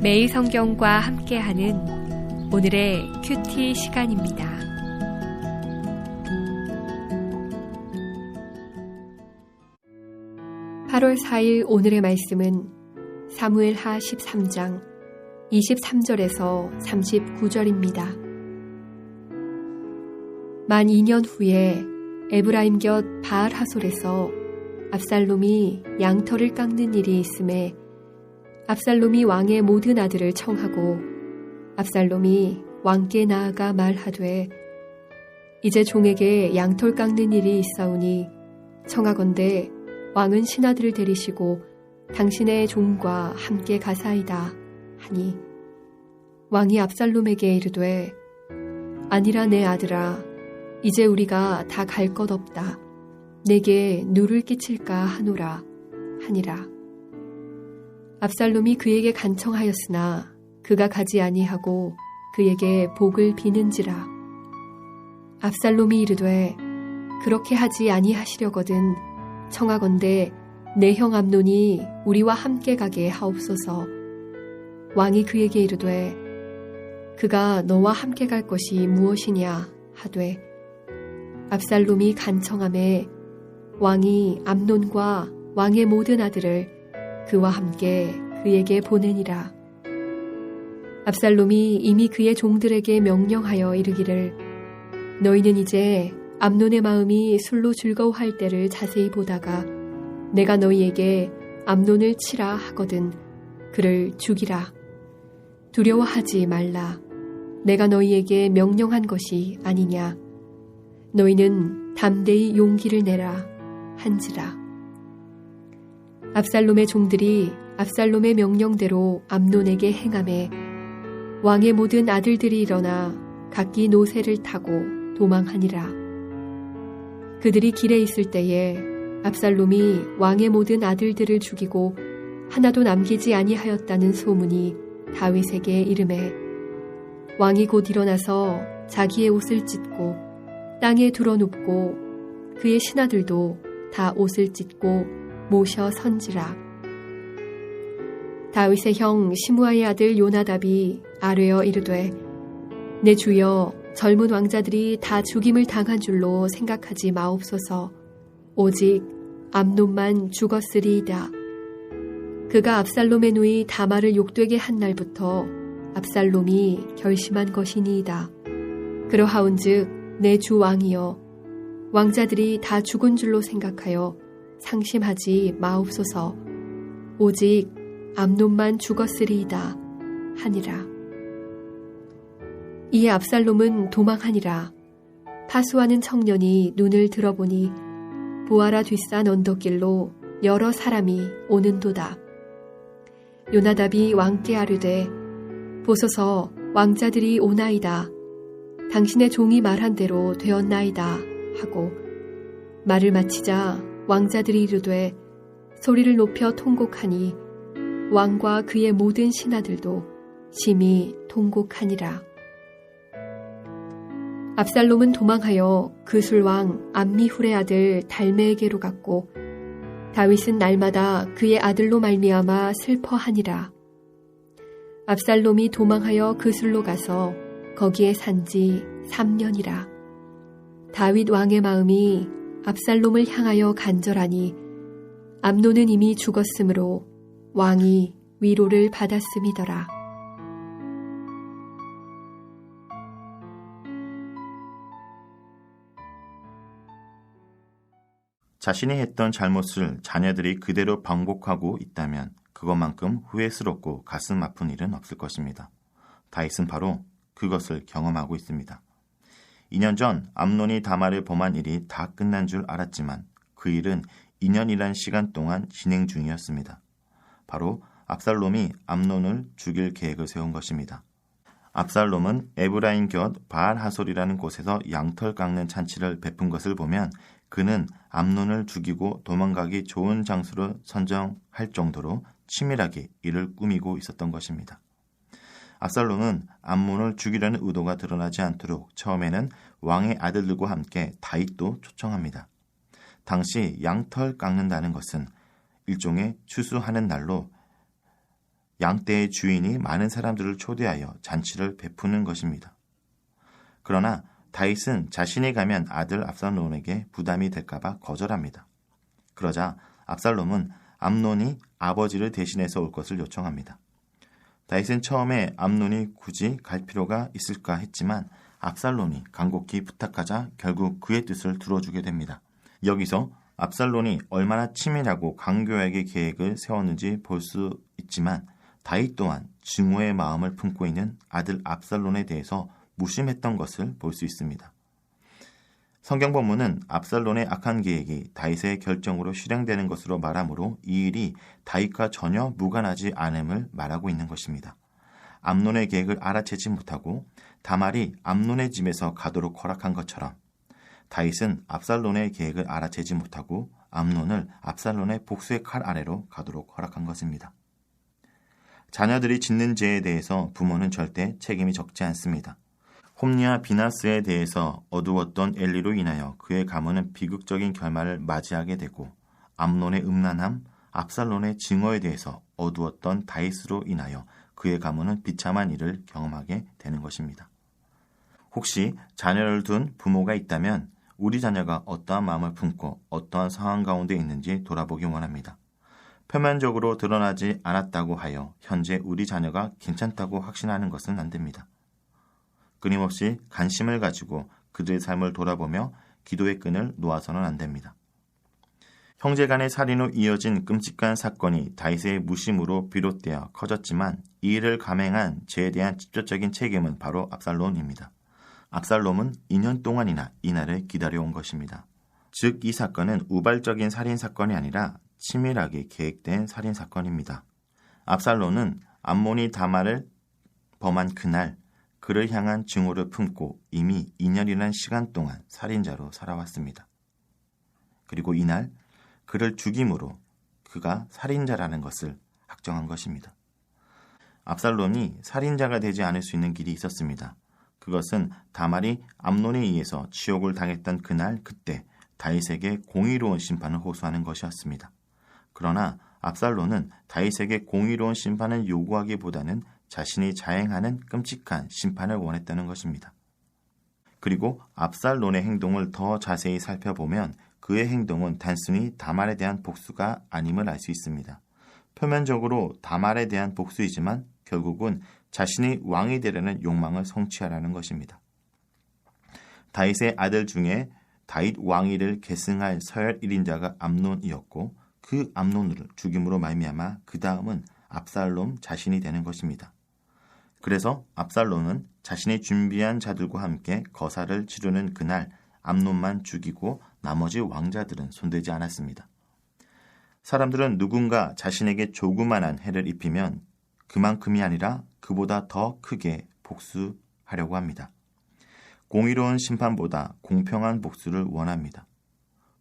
매일 성경과 함께하는 오늘의 큐티 시간입니다. (8월 4일) 오늘의 말씀은 사무엘하 13장 23절에서 39절입니다. 만 2년 후에 에브라임 곁 바알 하솔에서 압살롬이 양털을 깎는 일이 있음에 압살롬이 왕의 모든 아들을 청하고 압살롬이 왕께 나아가 말하되 이제 종에게 양털 깎는 일이 있사오니 청하건대 왕은 신하들을 데리시고 당신의 종과 함께 가사이다 하니 왕이 압살롬에게 이르되 아니라 내 아들아 이제 우리가 다 갈 것 없다 내게 누를 끼칠까 하노라 하니라. 압살롬이 그에게 간청하였으나 그가 가지 아니하고 그에게 복을 비는지라. 압살롬이 이르되 그렇게 하지 아니하시려거든 청하건대 내 형 암논이 우리와 함께 가게 하옵소서. 왕이 그에게 이르되 그가 너와 함께 갈 것이 무엇이냐 하되 압살롬이 간청하매 왕이 암논과 왕의 모든 아들을 그와 함께 그에게 보내니라. 압살롬이 이미 그의 종들에게 명령하여 이르기를 너희는 이제 암논의 마음이 술로 즐거워할 때를 자세히 보다가 내가 너희에게 암논을 치라 하거든 그를 죽이라. 두려워하지 말라. 내가 너희에게 명령한 것이 아니냐. 너희는 담대히 용기를 내라 한지라. 압살롬의 종들이 압살롬의 명령대로 암논에게 행하매 왕의 모든 아들들이 일어나 각기 노새를 타고 도망하니라. 그들이 길에 있을 때에 압살롬이 왕의 모든 아들들을 죽이고 하나도 남기지 아니하였다는 소문이 다윗에게 이르매 왕이 곧 일어나서 자기의 옷을 찢고 땅에 두러눕고 그의 신하들도 다 옷을 찢고 모셔 선지라. 다윗의 형 시므아의 아들 요나답이 아뢰어 이르되 내 주여 젊은 왕자들이 다 죽임을 당한 줄로 생각하지 마옵소서. 오직 암논만 죽었으리이다. 그가 압살롬의 누이 다말을 욕되게 한 날부터 압살롬이 결심한 것이니이다. 그러하온즉 내 주 왕이여 왕자들이 다 죽은 줄로 생각하여 상심하지 마옵소서. 오직 암논만 죽었으리이다 하니라. 이에 압살롬은 도망하니라. 파수하는 청년이 눈을 들어보니 부하라 뒷산 언덕길로 여러 사람이 오는도다. 요나답이 왕께 아뢰되 보소서 왕자들이 오나이다. 당신의 종이 말한 대로 되었나이다 하고 말을 마치자 왕자들이 이르되 소리를 높여 통곡하니 왕과 그의 모든 신하들도 심히 통곡하니라. 압살롬은 도망하여 그술왕 암미훌의 아들 달메에게로 갔고 다윗은 날마다 그의 아들로 말미암아 슬퍼하니라. 압살롬이 도망하여 그술로 가서 거기에 산지 3년이라. 다윗 왕의 마음이 압살롬을 향하여 간절하니 암논은 이미 죽었으므로 왕이 위로를 받았음이더라. 자신이 했던 잘못을 자녀들이 그대로 반복하고 있다면 그것만큼 후회스럽고 가슴 아픈 일은 없을 것입니다. 다윗은 바로 그것을 경험하고 있습니다. 2년 전 암논이 다말을 범한 일이 다 끝난 줄 알았지만 그 일은 2년이란 시간 동안 진행 중이었습니다. 바로 압살롬이 암논을 죽일 계획을 세운 것입니다. 압살롬은 에브라임 곁 바알 하솔이라는 곳에서 양털 깎는 잔치를 베푼 것을 보면 그는 암논을 죽이고 도망가기 좋은 장소를 선정할 정도로 치밀하게 이를 꾸미고 있었던 것입니다. 압살롬은 암논을 죽이려는 의도가 드러나지 않도록 처음에는 왕의 아들들과 함께 다윗도 초청합니다. 당시 양털 깎는다는 것은 일종의 추수하는 날로 양떼의 주인이 많은 사람들을 초대하여 잔치를 베푸는 것입니다. 그러나 다윗은 자신이 가면 아들 압살롬에게 부담이 될까봐 거절합니다. 그러자 압살롬은 암논이 아버지를 대신해서 올 것을 요청합니다. 다윗은 처음에 암논이 굳이 갈 필요가 있을까 했지만 압살롬이 간곡히 부탁하자 결국 그의 뜻을 들어주게 됩니다. 여기서 압살롬이 얼마나 치밀하고 강교하게 계획을 세웠는지 볼 수 있지만 다윗 또한 증오의 마음을 품고 있는 아들 압살롬에 대해서 무심했던 것을 볼 수 있습니다. 성경 본문은 압살롬의 악한 계획이 다윗의 결정으로 실행되는 것으로 말하므로 이 일이 다윗과 전혀 무관하지 않음을 말하고 있는 것입니다. 암논의 계획을 알아채지 못하고 다말이 암논의 집에서 가도록 허락한 것처럼 다윗은 압살롬의 계획을 알아채지 못하고 암논을 압살롬의 복수의 칼 아래로 가도록 허락한 것입니다. 자녀들이 짓는 죄에 대해서 부모는 절대 책임이 적지 않습니다. 홈리와 비나스에 대해서 어두웠던 엘리로 인하여 그의 가문은 비극적인 결말을 맞이하게 되고 암논의 음란함, 압살롬의 증오에 대해서 어두웠던 다윗으로 인하여 그의 가문은 비참한 일을 경험하게 되는 것입니다. 혹시 자녀를 둔 부모가 있다면 우리 자녀가 어떠한 마음을 품고 어떠한 상황 가운데 있는지 돌아보기 원합니다. 표면적으로 드러나지 않았다고 하여 현재 우리 자녀가 괜찮다고 확신하는 것은 안 됩니다. 끊임없이 관심을 가지고 그들의 삶을 돌아보며 기도의 끈을 놓아서는 안 됩니다. 형제 간의 살인으로 이어진 끔찍한 사건이 다윗의 무심으로 비롯되어 커졌지만 이 일을 감행한 죄에 대한 직접적인 책임은 바로 압살롬입니다. 압살롬은 2년 동안이나 이날을 기다려온 것입니다. 즉 이 사건은 우발적인 살인사건이 아니라 치밀하게 계획된 살인사건입니다. 압살롬은 암몬이 다말을 범한 그날 그를 향한 증오를 품고 이미 2년이라는 시간 동안 살인자로 살아왔습니다. 그리고 이날 그를 죽임으로 그가 살인자라는 것을 확정한 것입니다. 압살롬이 살인자가 되지 않을 수 있는 길이 있었습니다. 그것은 다말이 암논에 의해서 치욕을 당했던 그날 그때 다윗에게 공의로운 심판을 호소하는 것이었습니다. 그러나 압살롬은 다윗에게 공의로운 심판을 요구하기보다는 자신이 자행하는 끔찍한 심판을 원했다는 것입니다. 그리고 압살롬의 행동을 더 자세히 살펴보면 그의 행동은 단순히 다말에 대한 복수가 아님을 알 수 있습니다. 표면적으로 다말에 대한 복수이지만 결국은 자신이 왕이 되려는 욕망을 성취하라는 것입니다. 다윗의 아들 중에 다윗 왕위를 계승할 서열 1인자가 암논이었고 그 암논을 죽임으로 말미암아 그 다음은 압살롬 자신이 되는 것입니다. 그래서 압살롬은 자신이 준비한 자들과 함께 거사를 치르는 그날 암논만 죽이고 나머지 왕자들은 손대지 않았습니다. 사람들은 누군가 자신에게 조그만한 해를 입히면 그만큼이 아니라 그보다 더 크게 복수하려고 합니다. 공의로운 심판보다 공평한 복수를 원합니다.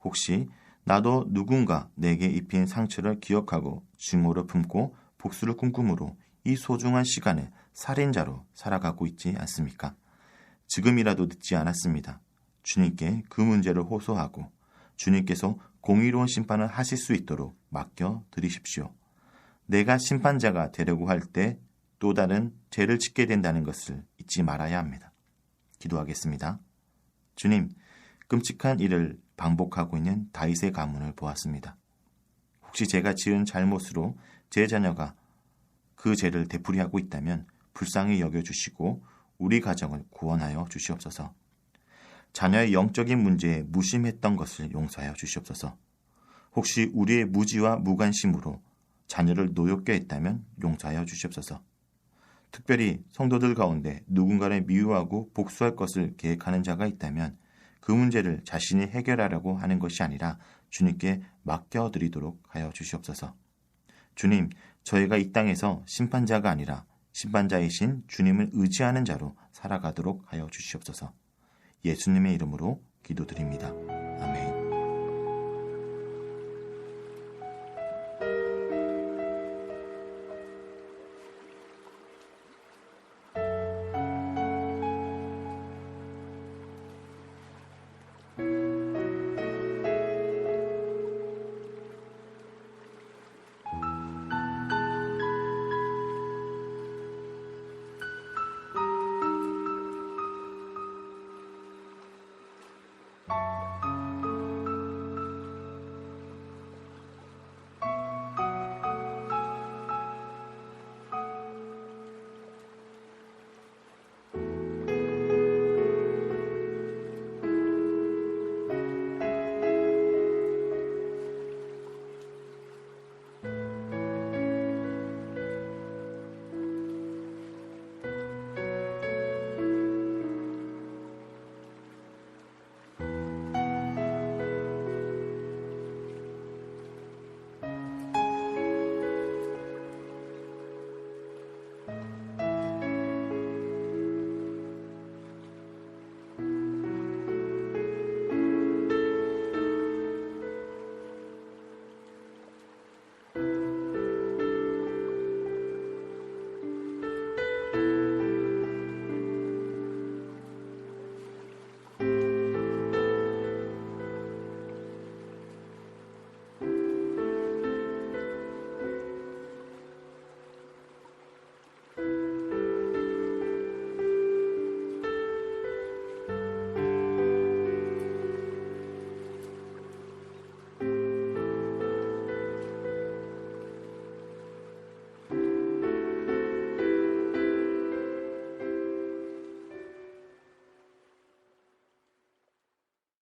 혹시 나도 누군가 내게 입힌 상처를 기억하고 증오를 품고 복수를 꿈꾸므로 이 소중한 시간에 살인자로 살아가고 있지 않습니까? 지금이라도 늦지 않았습니다. 주님께 그 문제를 호소하고 주님께서 공의로운 심판을 하실 수 있도록 맡겨드리십시오. 내가 심판자가 되려고 할 때 또 다른 죄를 짓게 된다는 것을 잊지 말아야 합니다. 기도하겠습니다. 주님, 끔찍한 일을 반복하고 있는 다윗의 가문을 보았습니다. 혹시 제가 지은 잘못으로 제 자녀가 그 죄를 되풀이하고 있다면 불쌍히 여겨주시고 우리 가정을 구원하여 주시옵소서. 자녀의 영적인 문제에 무심했던 것을 용서하여 주시옵소서. 혹시 우리의 무지와 무관심으로 자녀를 노엽게 했다면 용서하여 주시옵소서. 특별히 성도들 가운데 누군가를 미워하고 복수할 것을 계획하는 자가 있다면 그 문제를 자신이 해결하려고 하는 것이 아니라 주님께 맡겨드리도록 하여 주시옵소서. 주님, 저희가 이 땅에서 심판자가 아니라 심판자이신 주님을 의지하는 자로 살아가도록 하여 주시옵소서. 예수님의 이름으로 기도드립니다.